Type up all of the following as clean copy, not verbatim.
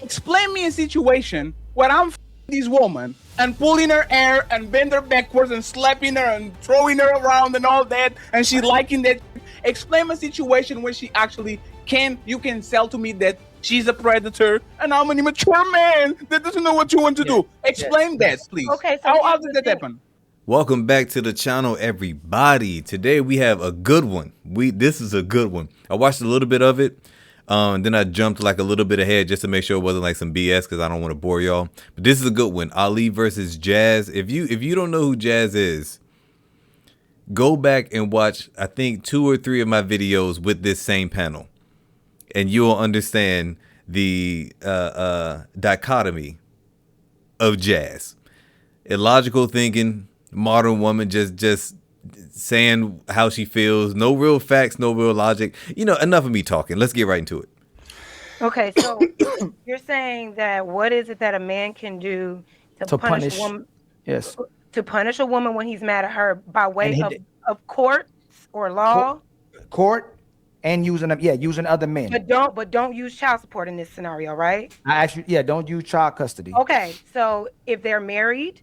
Explain me a situation where I'm this woman and pulling her hair and bend her backwards and slapping her and throwing her around and all that, and she liking that. Explain a situation where she actually you can sell to me that she's a predator and I'm an immature man that doesn't know what you want to Yes, do. Explain that, yes. please. Okay, so How here's did the that thing. happen? Welcome back to the channel, everybody. Today we have a good one. This is a good one. I watched a little bit of it, then I jumped like a little bit ahead just to make sure it wasn't like some BS because I don't want to bore y'all. But this is a good one. Ali versus Jazz. If you don't know who Jazz is, go back and watch I think 2 or 3 of my videos with this same panel, and you'll understand the dichotomy of Jazz. Illogical thinking, modern woman just saying how she feels, no real facts, no real logic. Enough of me talking. Let's get right into it. Okay, so you're saying that what is it that a man can do to punish a woman? Yes. To punish a woman when he's mad at her by way And of courts or law? court and using other men. But don't use child support in this scenario, right? Don't use child custody. Okay, so if they're married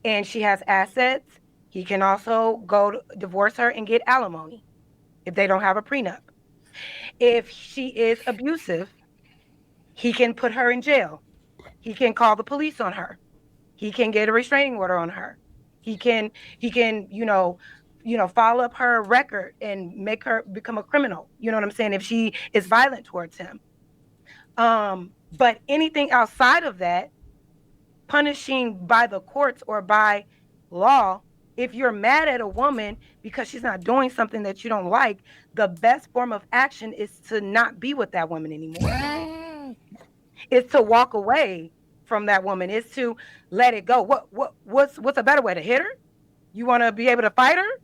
and she has assets, he can also go to divorce her and get alimony if they don't have a prenup. If she is abusive, he can put her in jail. He can call the police on her. He can get a restraining order on her. He can follow up her record and make her become a criminal. You know what I'm saying? If she is violent towards him. But anything outside of that, punishing by the courts or by law, if you're mad at a woman because she's not doing something that you don't like, the best form of action is to not be with that woman anymore. It's to walk away from that woman. It's to let it go. What's a better way? To hit her? You want to be able to fight her?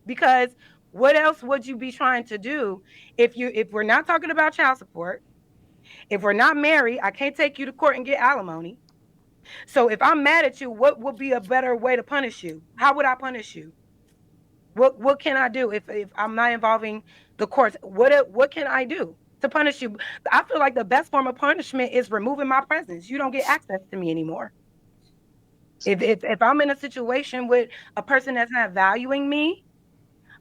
Because what else would you be trying to do if we're not talking about child support? If we're not married, I can't take you to court and get alimony. So if I'm mad at you, what would be a better way to punish you? How would I punish you? What can I do if I'm not involving the courts? What can I do to punish you? I feel like the best form of punishment is removing my presence. You don't get access to me anymore. If I'm in a situation with a person that's not valuing me,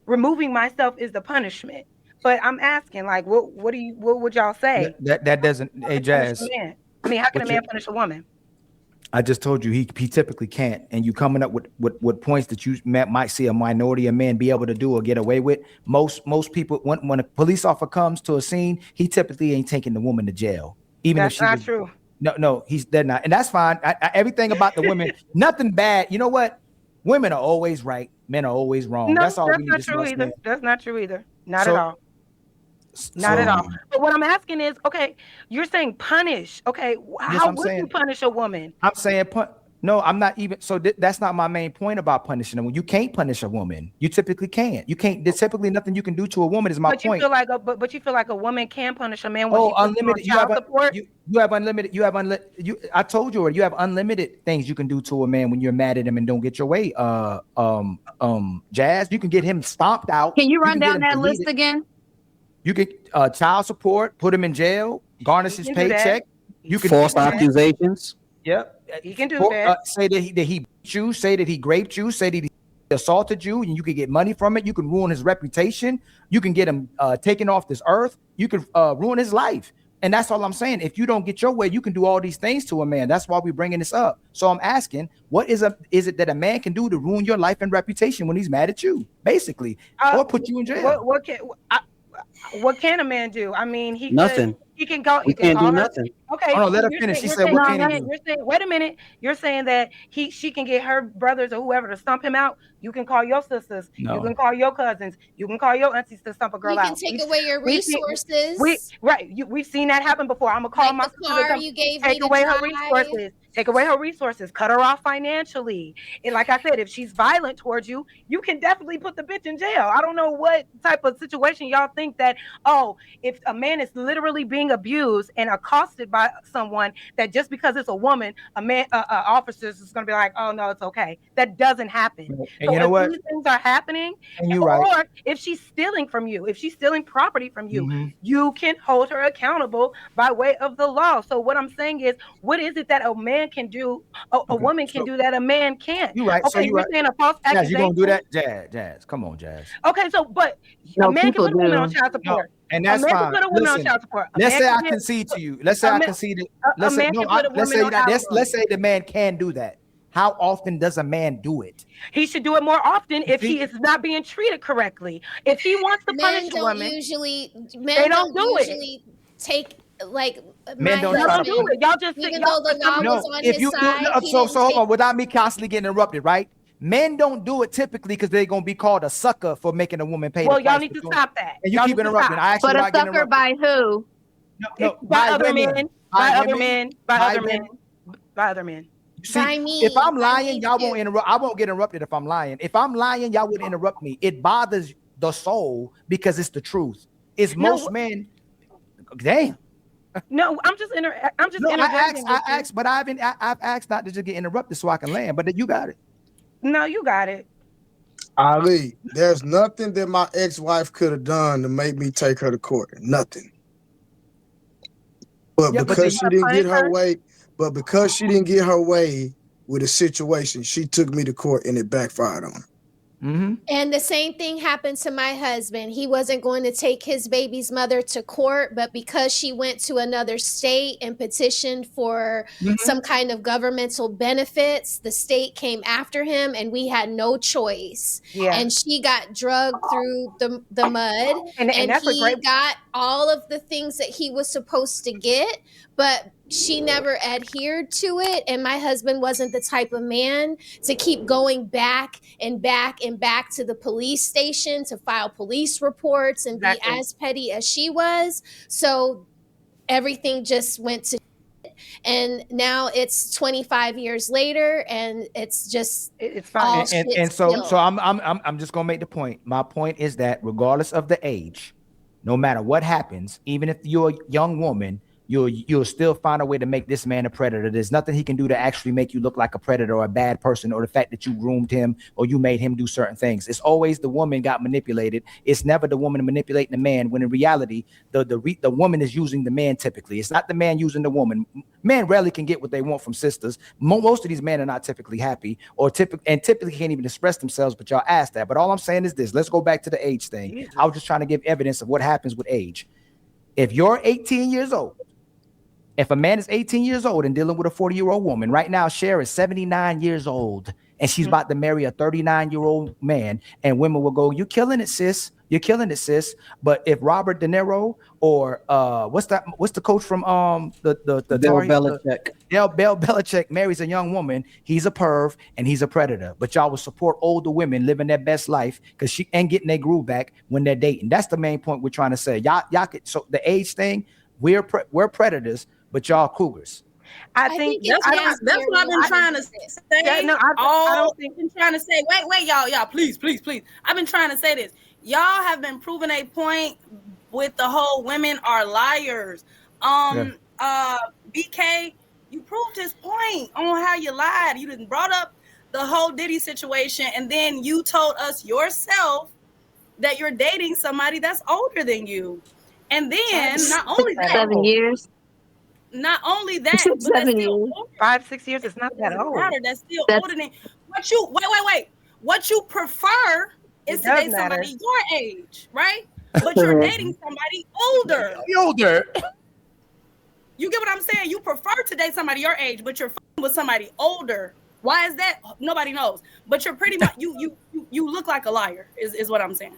removing myself is the punishment. But I'm asking, like, what would y'all say? That doesn't. Hey, Jazz. I mean, how can a man punish a woman? I just told you he typically can't, and you coming up with points that you might see a minority of men be able to do or get away with. Most people, when a police officer comes to a scene, he typically ain't taking the woman to jail. Even that's if she not true. No, they're not, and that's fine. Everything about the women, nothing bad. You know what? Women are always right, men are always wrong. No, that's all that's we need not to true either. That's not true either. Not at all. Not at all. But what I'm asking is, okay, you're saying punish. Okay, how would you punish a woman? I'm saying no, I'm not even. So that's not my main point about punishing them. You can't punish a woman. You typically can't. You can't. There's typically nothing you can do to a woman. Is my point. You feel like but you feel like a woman can punish a man when unlimited. You have unlimited. I told you already. You have unlimited things you can do to a man when you're mad at him and don't get your way. Jazz, you can get him stomped out. Can you run down that list again? You can child support, put him in jail, garnish his paycheck. You can false accusations. Yep. He can do that. Say that he beat you, say that he raped you, say that he assaulted you, and you can get money from it. You can ruin his reputation. You can get him taken off this earth. You can ruin his life. And that's all I'm saying. If you don't get your way, you can do all these things to a man. That's why we're bringing this up. So I'm asking, what is it that a man can do to ruin your life and reputation when he's mad at you, basically, or put you in jail? What can a man do? I mean, nothing. He can go. He can't do nothing. Okay. Oh, no, let her finish. She said, "What can he do?" You're saying, wait a minute. You're saying that she can get her brothers or whoever to stomp him out. You can call your sisters. No. You can call your cousins. You can call your aunties to stomp a girl out. You can take away your resources. We've seen that happen before. I'm gonna call my sister you gave take away her resources. Take away her resources. Cut her off financially. And like I said, if she's violent towards you, you can definitely put the bitch in jail. I don't know what type of situation y'all think that. Oh, if a man is literally being being abused and accosted by someone, that just because it's a woman, a man, officers is going to be like, oh no, it's okay. That doesn't happen. And So you know if what? these things are happening, And you're right. or if she's stealing from you, if she's stealing property from you, you can hold her accountable by way of the law. So what I'm saying is, what is it that a man can do, a woman can do that a man can't? You're right. Okay, So you're right. saying a false Jazz, accusation. you gonna do that? Jazz, come on, Jazz. Okay, so but No, a man can people put a woman do. on child support. And that's a man fine. can put a woman on Listen, child support. A let's man say can I get- concede to you. Let's say I man- concede. a Let's say man no. can put a Let's say woman on that. alimony. Let's say the man can do that. How often does a man do it? He should do it more often if See? he is not being treated correctly. If he wants to Men punish a don't woman, usually. They Men don't don't do it. usually take like. Men my don't y'all try don't to do it. Y'all just Even y'all, though the law No, was on if his you side, do, he so didn't hold take- on, without me constantly getting interrupted, right? Men don't do it typically because they're gonna be called a sucker for making a woman pay. well, the y'all price need for to doing it. stop that. And you Y'all keep need to interrupting. stop. I actually But a not getting sucker interrupted. by who? No, By other women. men, by other women. men, by By other men, women. by other men. See, By me, if I'm by lying, me y'all too. won't interrupt. I won't get interrupted if I'm lying. If I'm lying, y'all would interrupt me. It bothers the soul because it's the truth. It's No. most men. Damn. No, I'm just No, I interjecting with you. asked, but I've asked not to just get interrupted so I can land. But you got it. No, you got it. Ali, there's nothing that my ex-wife could have done to make me take her to court. Nothing. But Yeah, but because then she you didn't get punish her her? way, with a situation, she took me to court and it backfired on her. Mm-hmm. And the same thing happened to my husband. He wasn't going to take his baby's mother to court, but because she went to another state and petitioned for some kind of governmental benefits, the state came after him and we had no choice. Yeah. And she got drugged through the mud, And and that's a he great got all of the things that he was supposed to get, but she never adhered to it. And my husband wasn't the type of man to keep going back and back and back to the police station to file police reports and Exactly. be as petty as she was. So everything just went to shit. And now it's 25 years later and it's just it's all fine. shit And so still. I'm just gonna make the point. My point is that regardless of the age, no matter what happens, even if you're a young woman, you'll still find a way to make this man a predator. There's nothing he can do to actually make you look like a predator or a bad person, or the fact that you groomed him or you made him do certain things. It's always the woman got manipulated. It's never the woman manipulating the man, when in reality, the woman is using the man typically. It's not the man using the woman. Men rarely can get what they want from sisters. Most of these men are not typically happy or typically can't even express themselves, but y'all ask that. But all I'm saying is this. Let's go back to the age thing. Jesus. I was just trying to give evidence of what happens with age. If you're 18 years old, if a man is 18 years old and dealing with a 40-year-old woman, right now, Cher is 79 years old and she's about to marry a 39-year-old man, and women will go, "You're killing it, sis. You're killing it, sis." But if Robert De Niro or what's the coach from the Bill Belichick. Bill Belichick marries a young woman, he's a perv and he's a predator. But y'all will support older women living their best life because she ain't getting their groove back when they're dating. That's the main point we're trying to say. Y'all could, so the age thing, we're predators, but y'all cougars. I think it's That's what I've been trying to say. Yeah, no, I don't think. I've been trying to say. Wait, y'all, please. I've been trying to say this. Y'all have been proving a point with the whole women are liars. BK, you proved his point on how you lied. You didn't brought up the whole Diddy situation, and then you told us yourself that you're dating somebody that's older than you. And then not only that, 7 years. not only that, but that's 7 still years. older. 5-6 years is not that Doesn't old. matter. That's still That's- older than what you wait. What you prefer is It to does date matter. somebody your age, right? But you're dating somebody older. Older. You get what I'm saying? You prefer to date somebody your age, but you're fucking with somebody older. Why is that? Nobody knows. But you're pretty much you look like a liar, is what I'm saying.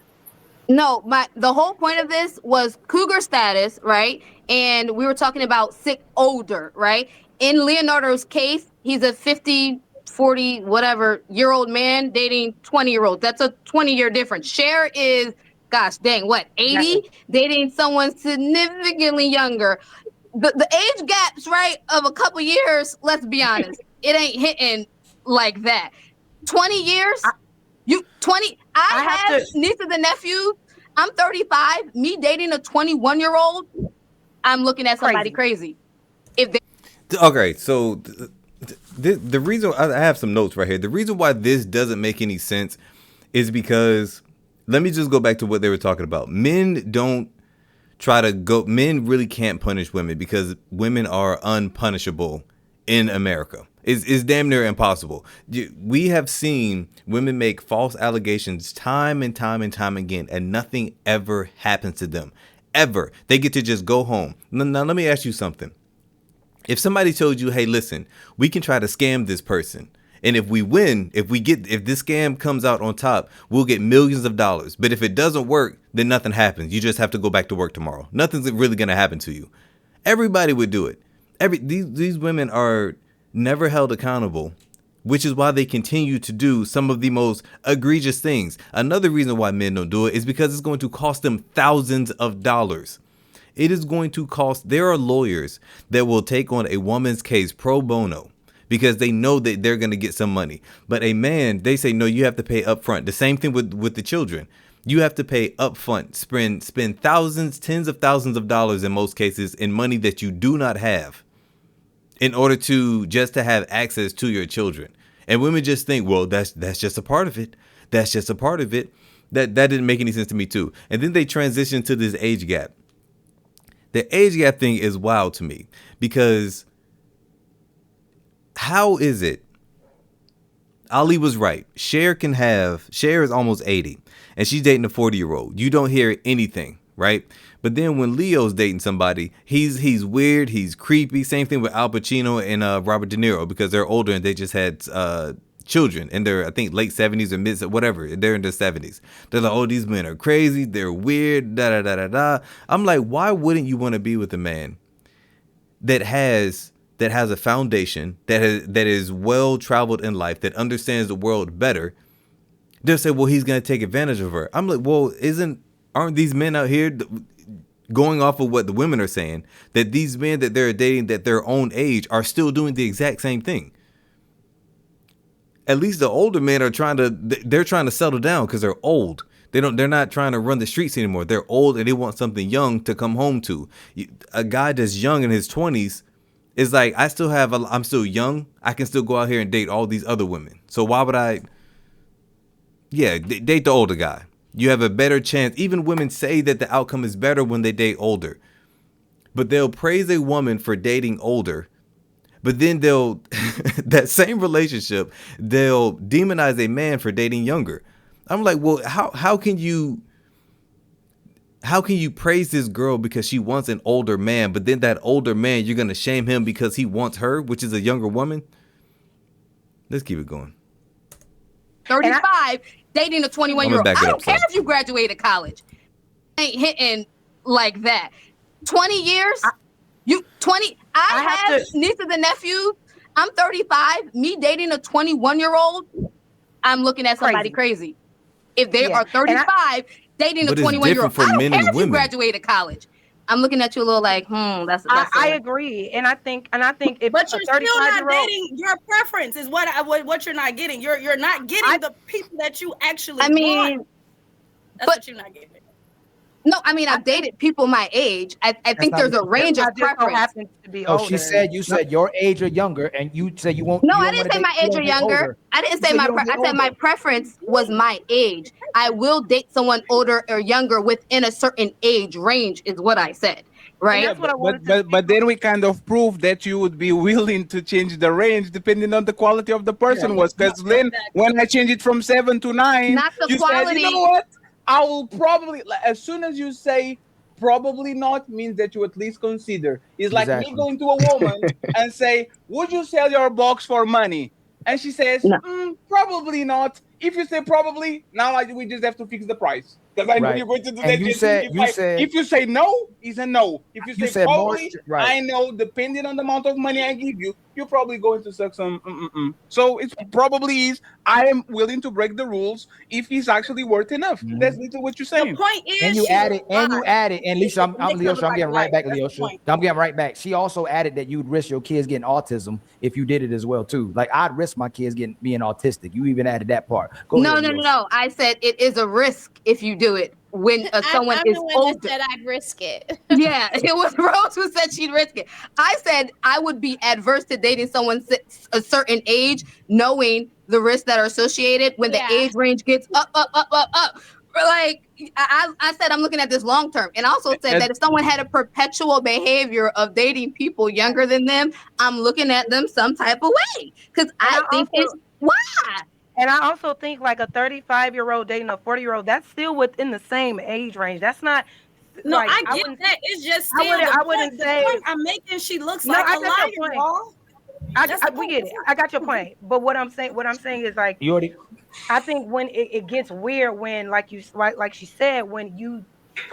No, the whole point of this was cougar status, right? And we were talking about sick older, right? In Leonardo's case, he's a 50, 40, whatever year old man dating 20-year-old. That's a 20-year difference. Cher is, gosh dang, what, 80? Exactly. Dating someone significantly younger. The age gaps, right, of a couple years, let's be honest, it ain't hitting like that. 20 years? I have nieces and nephews. I'm 35. Me dating a 21-year-old, I'm looking at somebody crazy. If they Okay, so the reason I have some notes right here. The reason why this doesn't make any sense is because, let me just go back to what they were talking about. Men really can't punish women because women are unpunishable in America. It's damn near impossible. We have seen women make false allegations time and time and time again, and nothing ever happens to them. Ever. They get to just go home. Now let me ask you something. If somebody told you, hey, listen, we can try to scam this person, and if we win, if this scam comes out on top, we'll get millions of dollars. But if it doesn't work, then nothing happens. You just have to go back to work tomorrow. Nothing's really going to happen to you. Everybody would do it. These women are never held accountable, which is why they continue to do some of the most egregious things. Another reason why men don't do it is because it's going to cost them thousands of dollars. It is going to cost. There are lawyers that will take on a woman's case pro bono because they know that they're going to get some money. But a man, they say, no, you have to pay up front. The same thing with the children. You have to pay up front, spend thousands, tens of thousands of dollars in most cases in money that you do not have in order to have access to your children. And women just think, well, that's just a part of it. That's just a part of it. That didn't make any sense to me too. And then they transition to this age gap. The age gap thing is wild to me because how is it? Ali was right. Cher is almost 80 and she's dating a 40-year-old. You don't hear anything, right? But then when Leo's dating somebody, he's weird, he's creepy. Same thing with Al Pacino and Robert De Niro because they're older and they just had children in their, I think, late 70s or mid, whatever. They're in their 70s. They're like, oh, these men are crazy. They're weird. Da da da da da. I'm like, why wouldn't you want to be with a man that has a foundation, that is well traveled in life, that understands the world better? They'll say, well, he's gonna take advantage of her. I'm like, well, aren't these men out here going off of what the women are saying, that these men that they're dating that their own age are still doing the exact same thing? At least the older men are trying to settle down because they're old. They're not trying to run the streets anymore. They're old and they want something young to come home to. A guy that's young in his 20s is like, I'm still young. I can still go out here and date all these other women. So why would I? Yeah, date the older guy. You have a better chance. Even women say that the outcome is better when they date older. But they'll praise a woman for dating older. But then that same relationship, they'll demonize a man for dating younger. I'm like, well, how can you praise this girl because she wants an older man, but then that older man, you're going to shame him because he wants her, which is a younger woman? Let's keep it going. 35, dating a 21-year-old. I don't care if you graduated college. Ain't hitting like that. 20 years? I have nieces and nephews. I'm 35. Me dating a 21-year-old, I'm looking at somebody crazy. If they are 35, dating a 21-year-old, I don't care if you graduated college. I'm looking at you a little like, that's I agree, and I think if but you're still not dating your preference is what you're not getting. You're not getting the people that you actually want. That's what you're not getting. No, I mean, I've dated people my age. I think there's a range of preference. She said you said your age or younger, and you said you won't. No, I didn't say my age or younger. I didn't say I said my preference was my age. I will date someone older or younger within a certain age range, is what I said. Right. Yeah, but then we kind of proved that you would be willing to change the range depending on the quality of the person was. Because then when I changed it from 7 to 9, not the you quality. said, you know what? I will probably, as soon as you say probably not, means that you at least consider. It's like me going to a woman and say, would you sell your box for money? And she says, probably not. If you say probably, now we just have to fix the price. Because I know you're going to do that. If you say no, it's a no. If you say probably, I know, depending on the amount of money I give you, you're probably going to suck some. So it probably is, I am willing to break the rules if he's actually worth enough. That's literally what you're saying. The point is, and you added, and Lisa, I'm Leosha, I'm getting right back, Leosha. I'm getting right back. She also added that you'd risk your kids getting autism if you did it as well too. Like I'd risk my kids being autistic. You even added that part. No. I said it is a risk if you do it. when someone I'm is the one older. that said I'd risk it. Yeah, it was Rose who said she'd risk it. I said I would be adverse to dating someone a certain age, knowing the risks that are associated when the age range gets up. Like I said, I'm looking at this long term, and also said that if someone had a perpetual behavior of dating people younger than them, I'm looking at them some type of way because I think it's why. And I also think like a 35-year-old dating a 40-year-old, that's still within the same age range. That's not. No, like, I get that. It's just still I wouldn't say. the point I'm making. She looks No, like I a got liar, your point. y'all. We get it. I got your point. But what I'm saying is like You already. I think when it gets weird when like she said, when you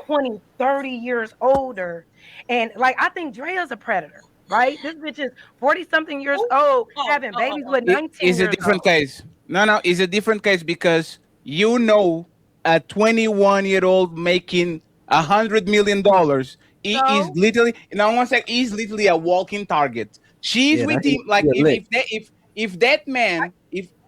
20, 30 years older, and like I think Drea's a predator, right? This bitch is 40-something years old, having babies with 19 It's a years different old. case. No, it's a different case because you know a 21-year-old making $100 million. He is literally now one sec. He's literally a walking target. She's Yeah, with that's- him like yeah, lit. if that man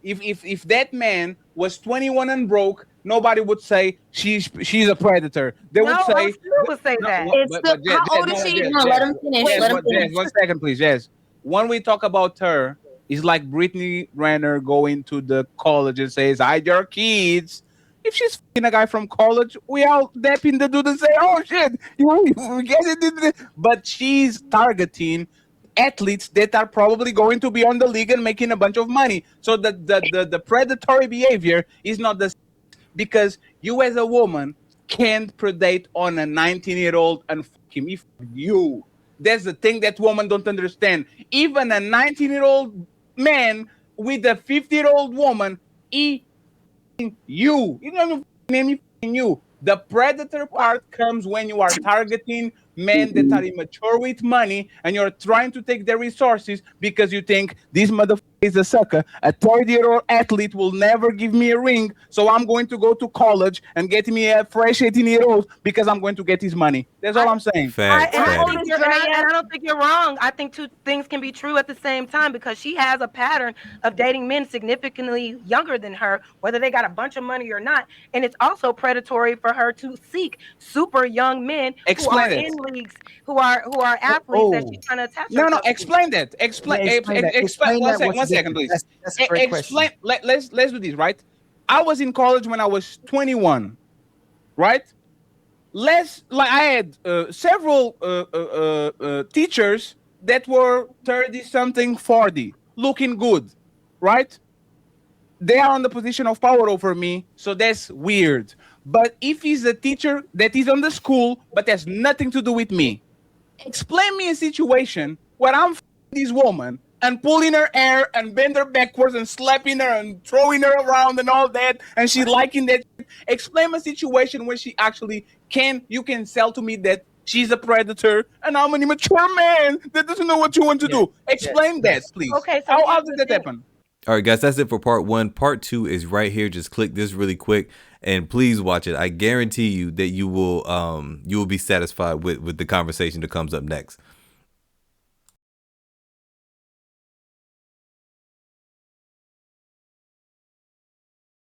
if that man was 21 and broke, nobody would say she's a predator. They would say would say that. How old is she? Jess, No, let him finish. Let him Jess, finish. 1 second, please, Jess. When we talk about her, it's like Brittany Renner going to the college and says, "Hide your kids." If she's f***ing a guy from college, we all dap in the dude and say, "Oh shit, you get it." But she's targeting athletes that are probably going to be on the league and making a bunch of money. So the predatory behavior is not the because you as a woman can't predate on a 19-year-old and fuck him. If you, that's the thing that women don't understand. Even a 19-year-old man with a 50-year-old woman, he you don't name you. The predator part comes when you are targeting men that are immature with money and you're trying to take their resources because you think this motherfucker is a sucker. A 30-year-old athlete will never give me a ring, so I'm going to go to college and get me a fresh 18-year-old because I'm going to get his money. That's all I'm saying. Facts. I don't think you're wrong. I think two things can be true at the same time because she has a pattern of dating men significantly younger than her, whether they got a bunch of money or not. And it's also predatory for her to seek super young men who are in leagues, who are athletes that she's trying to attach herself to. Explain that. Explain one second, please. That's a great question. Let's do this, right? I was in college when I was 21, right? I had several teachers that were 30-something, 40, looking good, right? They are on the position of power over me, so that's weird. But if he's a teacher that is on the school, but has nothing to do with me, explain me a situation where I'm this woman and pulling her hair and bend her backwards and slapping her and throwing her around and all that, and she liking that. Explain a situation where she actually you can sell to me that she's a predator and I'm an immature man that doesn't know what you want to do. Explain that, please. Okay, so how did that happen? All right, guys, that's it for part 1. Part 2 is right here. Just click this really quick and please watch it. I guarantee you that you will be satisfied with the conversation that comes up next.